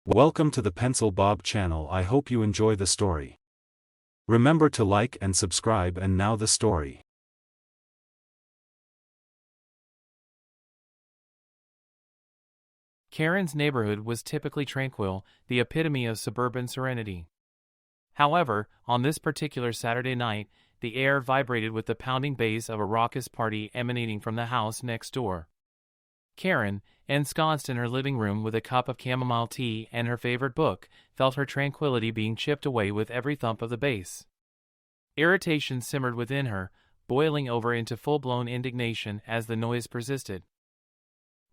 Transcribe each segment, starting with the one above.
Welcome to the Pencil Bob channel. I hope you enjoy the story. Remember to like and subscribe. And now the story. Karen's neighborhood was typically tranquil, the epitome of suburban serenity. However, on this particular Saturday night, the air vibrated with the pounding bass of a raucous party emanating from the house next door. Karen, ensconced in her living room with a cup of chamomile tea and her favorite book, felt her tranquility being chipped away with every thump of the bass. Irritation simmered within her, boiling over into full-blown indignation as the noise persisted.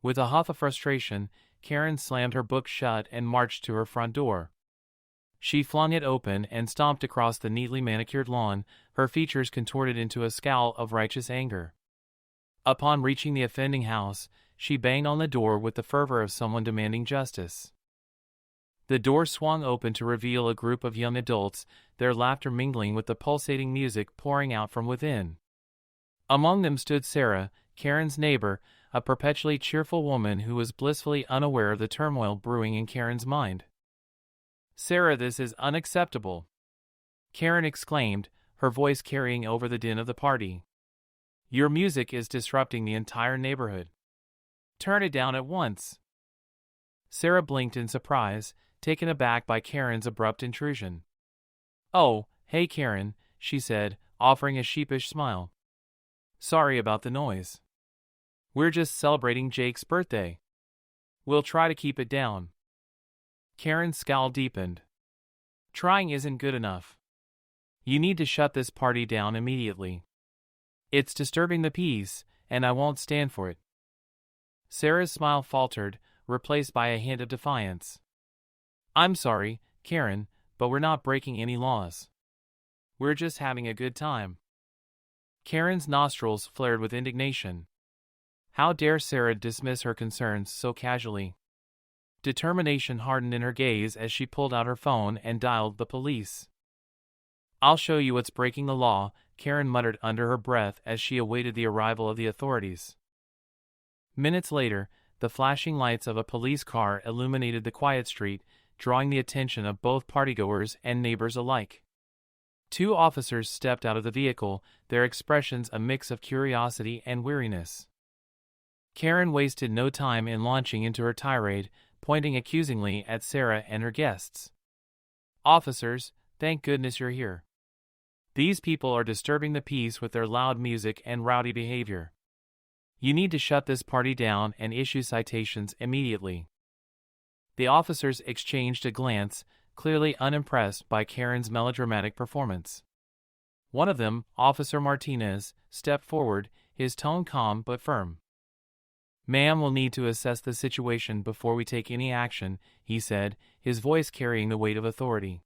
With a huff of frustration, Karen slammed her book shut and marched to her front door. She flung it open and stomped across the neatly manicured lawn, her features contorted into a scowl of righteous anger. Upon reaching the offending house, she banged on the door with the fervor of someone demanding justice. The door swung open to reveal a group of young adults, their laughter mingling with the pulsating music pouring out from within. Among them stood Sarah, Karen's neighbor, a perpetually cheerful woman who was blissfully unaware of the turmoil brewing in Karen's mind. "Sarah, this is unacceptable," Karen exclaimed, her voice carrying over the din of the party. "Your music is disrupting the entire neighborhood. Turn it down at once." Sarah blinked in surprise, taken aback by Karen's abrupt intrusion. "Oh, hey Karen," she said, offering a sheepish smile. "Sorry about the noise. We're just celebrating Jake's birthday. We'll try to keep it down." Karen's scowl deepened. "Trying isn't good enough. You need to shut this party down immediately. It's disturbing the peace, and I won't stand for it." Sarah's smile faltered, replaced by a hint of defiance. "I'm sorry, Karen, but we're not breaking any laws. We're just having a good time." Karen's nostrils flared with indignation. How dare Sarah dismiss her concerns so casually? Determination hardened in her gaze as she pulled out her phone and dialed the police. "I'll show you what's breaking the law," Karen muttered under her breath as she awaited the arrival of the authorities. Minutes later, the flashing lights of a police car illuminated the quiet street, drawing the attention of both partygoers and neighbors alike. Two officers stepped out of the vehicle, their expressions a mix of curiosity and weariness. Karen wasted no time in launching into her tirade, pointing accusingly at Sarah and her guests. "Officers, thank goodness you're here. These people are disturbing the peace with their loud music and rowdy behavior. You need to shut this party down and issue citations immediately." The officers exchanged a glance, clearly unimpressed by Karen's melodramatic performance. One of them, Officer Martinez, stepped forward, his tone calm but firm. "Ma'am, we'll need to assess the situation before we take any action," he said, his voice carrying the weight of authority.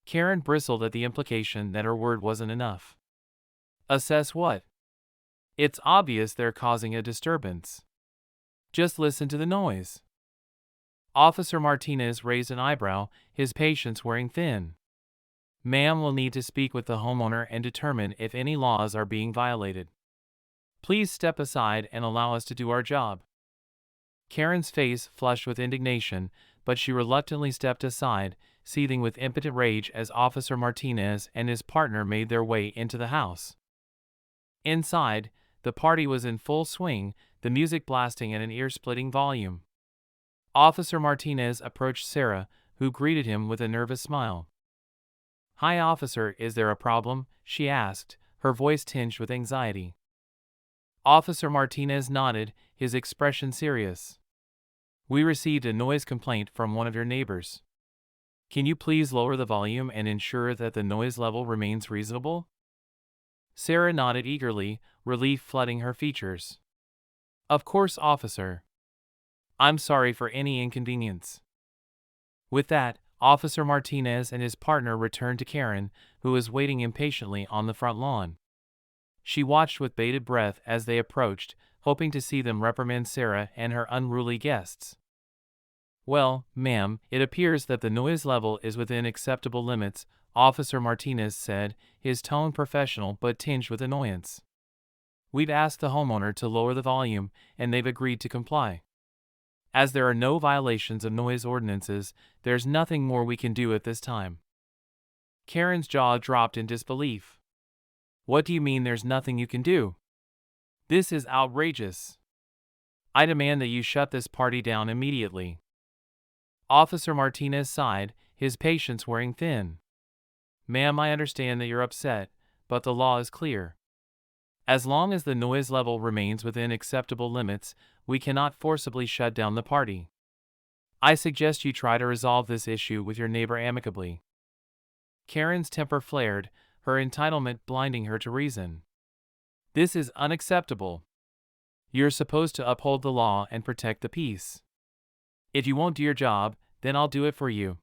Karen bristled at the implication that her word wasn't enough. "Assess what? It's obvious they're causing a disturbance. Just listen to the noise." Officer Martinez raised an eyebrow, his patience wearing thin. "Ma'am, we'll need to speak with the homeowner and determine if any laws are being violated. Please step aside and allow us to do our job." Karen's face flushed with indignation, but she reluctantly stepped aside, seething with impotent rage as Officer Martinez and his partner made their way into the house. Inside, the party was in full swing, the music blasting at an ear-splitting volume. Officer Martinez approached Sarah, who greeted him with a nervous smile. "Hi, officer, is there a problem?" she asked, her voice tinged with anxiety. Officer Martinez nodded, his expression serious. "We received a noise complaint from one of your neighbors. Can you please lower the volume and ensure that the noise level remains reasonable?" Sarah nodded eagerly, relief flooding her features. "Of course, officer. I'm sorry for any inconvenience." With that, Officer Martinez and his partner returned to Karen, who was waiting impatiently on the front lawn. She watched with bated breath as they approached, hoping to see them reprimand Sarah and her unruly guests. "Well, ma'am, it appears that the noise level is within acceptable limits," Officer Martinez said, his tone professional but tinged with annoyance. "We've asked the homeowner to lower the volume, and they've agreed to comply. As there are no violations of noise ordinances, there's nothing more we can do at this time. Karen's jaw dropped in disbelief. What do you mean there's nothing you can do? This is outrageous. I demand that you shut this party down immediately. Officer Martinez sighed, his patience wearing thin. Ma'am, I understand that you're upset, but the law is clear. As long as the noise level remains within acceptable limits, we cannot forcibly shut down the party. I suggest you try to resolve this issue with your neighbor amicably. Karen's temper flared, her entitlement blinding her to reason. This is unacceptable. You're supposed to uphold the law and protect the peace. If you won't do your job, then I'll do it for you.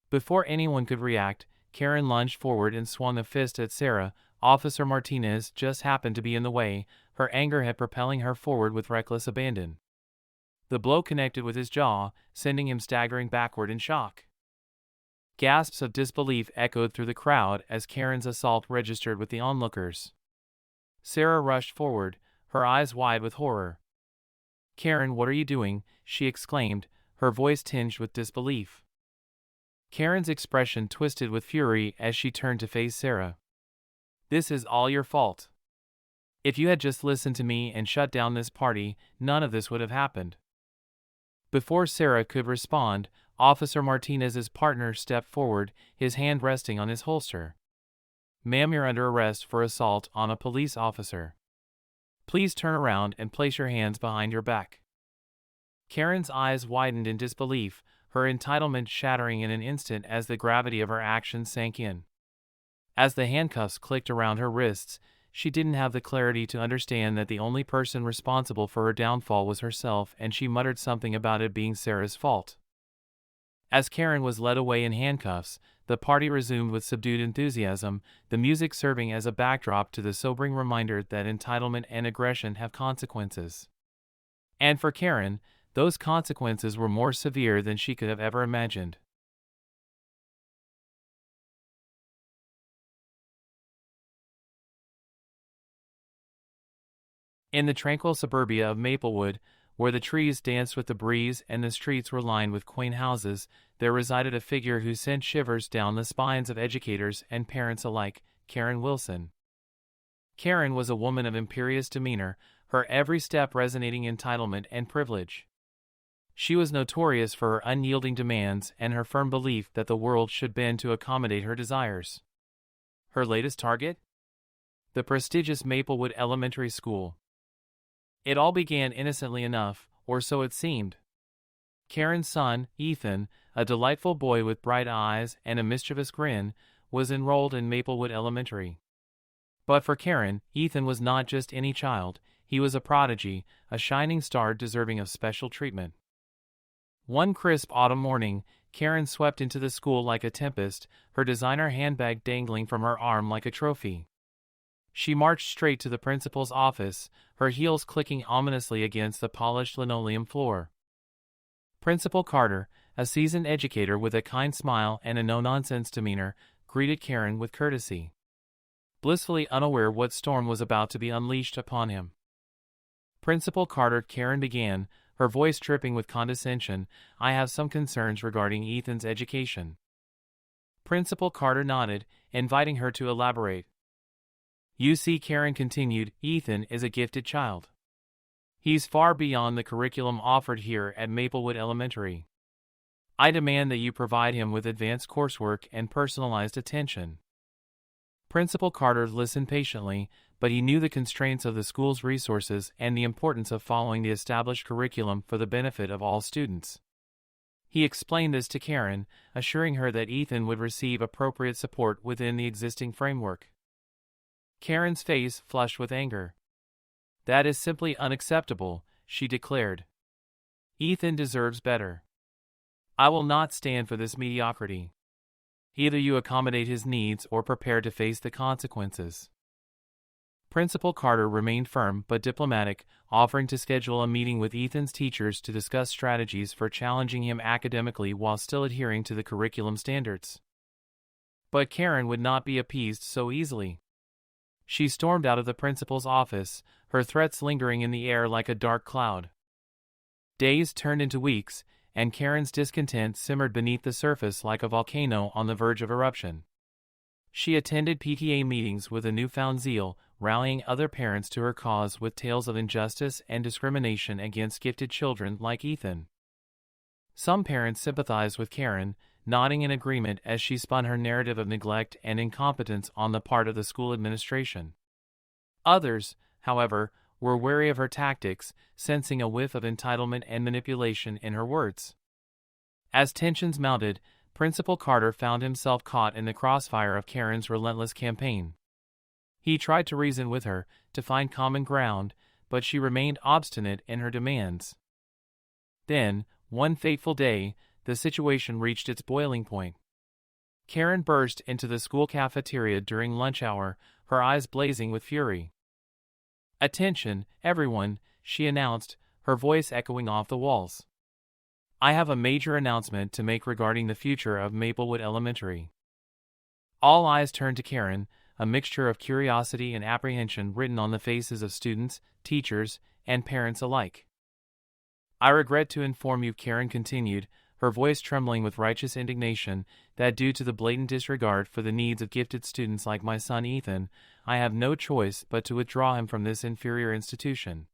Before anyone could react, Karen lunged forward and swung a fist at Sarah. Officer Martinez just happened to be in the way, her anger had propelling her forward with reckless abandon. The blow connected with his jaw, sending him staggering backward in shock. Gasps of disbelief echoed through the crowd as Karen's assault registered with the onlookers. Sarah rushed forward, her eyes wide with horror. "Karen, what are you doing?" she exclaimed, her voice tinged with disbelief. Karen's expression twisted with fury as she turned to face Sarah. "This is all your fault. If you had just listened to me and shut down this party, none of this would have happened." Before Sarah could respond, Officer Martinez's partner stepped forward, his hand resting on his holster. "Ma'am, you're under arrest for assault on a police officer. Please turn around and place your hands behind your back." Karen's eyes widened in disbelief, her entitlement shattering in an instant as the gravity of her actions sank in. As the handcuffs clicked around her wrists, she didn't have the clarity to understand that the only person responsible for her downfall was herself, and she muttered something about it being Sarah's fault. As Karen was led away in handcuffs, the party resumed with subdued enthusiasm, the music serving as a backdrop to the sobering reminder that entitlement and aggression have consequences. And for Karen, those consequences were more severe than she could have ever imagined. In the tranquil suburbia of Maplewood, where the trees danced with the breeze and the streets were lined with quaint houses, there resided a figure who sent shivers down the spines of educators and parents alike, Karen Wilson. Karen was a woman of imperious demeanor, her every step resonating entitlement and privilege. She was notorious for her unyielding demands and her firm belief that the world should bend to accommodate her desires. Her latest target? The prestigious Maplewood Elementary School. It all began innocently enough, or so it seemed. Karen's son, Ethan, a delightful boy with bright eyes and a mischievous grin, was enrolled in Maplewood Elementary. But for Karen, Ethan was not just any child, he was a prodigy, a shining star deserving of special treatment. One crisp autumn morning, Karen swept into the school like a tempest, her designer handbag dangling from her arm like a trophy. She marched straight to the principal's office, her heels clicking ominously against the polished linoleum floor. Principal Carter, a seasoned educator with a kind smile and a no-nonsense demeanor, greeted Karen with courtesy. Blissfully unaware what storm was about to be unleashed upon him. "Principal Carter," Karen began, her voice dripping with condescension, "I have some concerns regarding Ethan's education." Principal Carter nodded, inviting her to elaborate. "You see," Karen continued, "Ethan is a gifted child. He's far beyond the curriculum offered here at Maplewood Elementary. I demand that you provide him with advanced coursework and personalized attention." Principal Carter listened patiently, but he knew the constraints of the school's resources and the importance of following the established curriculum for the benefit of all students. He explained this to Karen, assuring her that Ethan would receive appropriate support within the existing framework. Karen's face flushed with anger. "That is simply unacceptable," she declared. "Ethan deserves better. I will not stand for this mediocrity. Either you accommodate his needs or prepare to face the consequences." Principal Carter remained firm but diplomatic, offering to schedule a meeting with Ethan's teachers to discuss strategies for challenging him academically while still adhering to the curriculum standards. But Karen would not be appeased so easily. She stormed out of the principal's office, her threats lingering in the air like a dark cloud. Days turned into weeks, and Karen's discontent simmered beneath the surface like a volcano on the verge of eruption. She attended PTA meetings with a newfound zeal, rallying other parents to her cause with tales of injustice and discrimination against gifted children like Ethan. Some parents sympathized with Karen, nodding in agreement as she spun her narrative of neglect and incompetence on the part of the school administration. Others, however, were wary of her tactics, sensing a whiff of entitlement and manipulation in her words. As tensions mounted, Principal Carter found himself caught in the crossfire of Karen's relentless campaign. He tried to reason with her, to find common ground, but she remained obstinate in her demands. Then, one fateful day, the situation reached its boiling point. Karen burst into the school cafeteria during lunch hour, her eyes blazing with fury. "Attention, everyone," she announced, her voice echoing off the walls. "I have a major announcement to make regarding the future of Maplewood Elementary." All eyes turned to Karen, a mixture of curiosity and apprehension written on the faces of students, teachers, and parents alike. "I regret to inform you," Karen continued, her voice trembling with righteous indignation, "that due to the blatant disregard for the needs of gifted students like my son Ethan, I have no choice but to withdraw him from this inferior institution."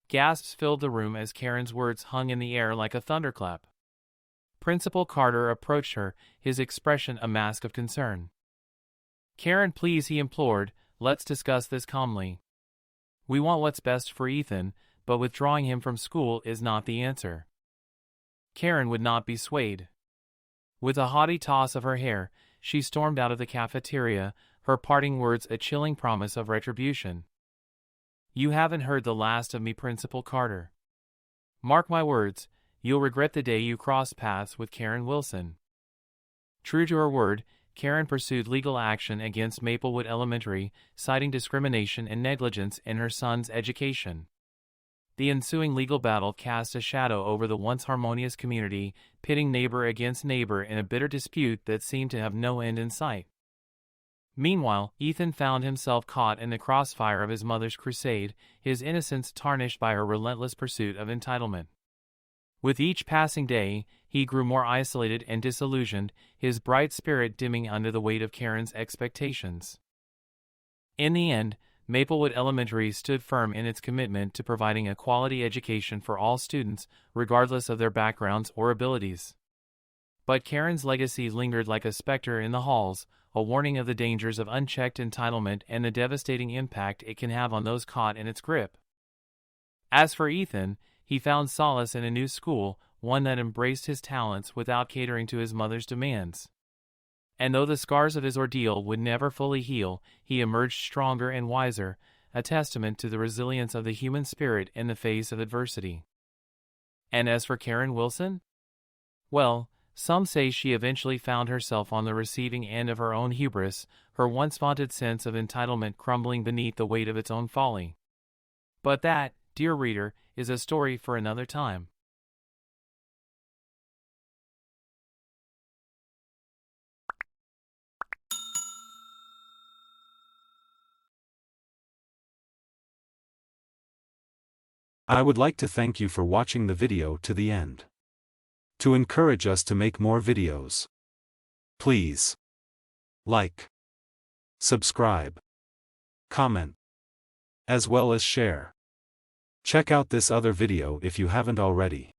Gasps filled the room as Karen's words hung in the air like a thunderclap. Principal Carter approached her, his expression a mask of concern. "Karen, please," he implored, "let's discuss this calmly. We want what's best for Ethan, but withdrawing him from school is not the answer." Karen would not be swayed. With a haughty toss of her hair, she stormed out of the cafeteria, her parting words a chilling promise of retribution. "You haven't heard the last of me, Principal Carter. Mark my words, you'll regret the day you cross paths with Karen Wilson." True to her word, Karen pursued legal action against Maplewood Elementary, citing discrimination and negligence in her son's education. The ensuing legal battle cast a shadow over the once harmonious community, pitting neighbor against neighbor in a bitter dispute that seemed to have no end in sight. Meanwhile, Ethan found himself caught in the crossfire of his mother's crusade, his innocence tarnished by her relentless pursuit of entitlement. With each passing day, he grew more isolated and disillusioned, his bright spirit dimming under the weight of Karen's expectations. In the end, Maplewood Elementary stood firm in its commitment to providing a quality education for all students, regardless of their backgrounds or abilities. But Karen's legacy lingered like a specter in the halls, a warning of the dangers of unchecked entitlement and the devastating impact it can have on those caught in its grip. As for Ethan, he found solace in a new school, one that embraced his talents without catering to his mother's demands. And though the scars of his ordeal would never fully heal, he emerged stronger and wiser, a testament to the resilience of the human spirit in the face of adversity. And as for Karen Wilson? Well, some say she eventually found herself on the receiving end of her own hubris, her once vaunted sense of entitlement crumbling beneath the weight of its own folly. But that, dear reader, is a story for another time. I would like to thank you for watching the video to the end. To encourage us to make more videos, please like, subscribe, comment, as well as share. Check out this other video if you haven't already.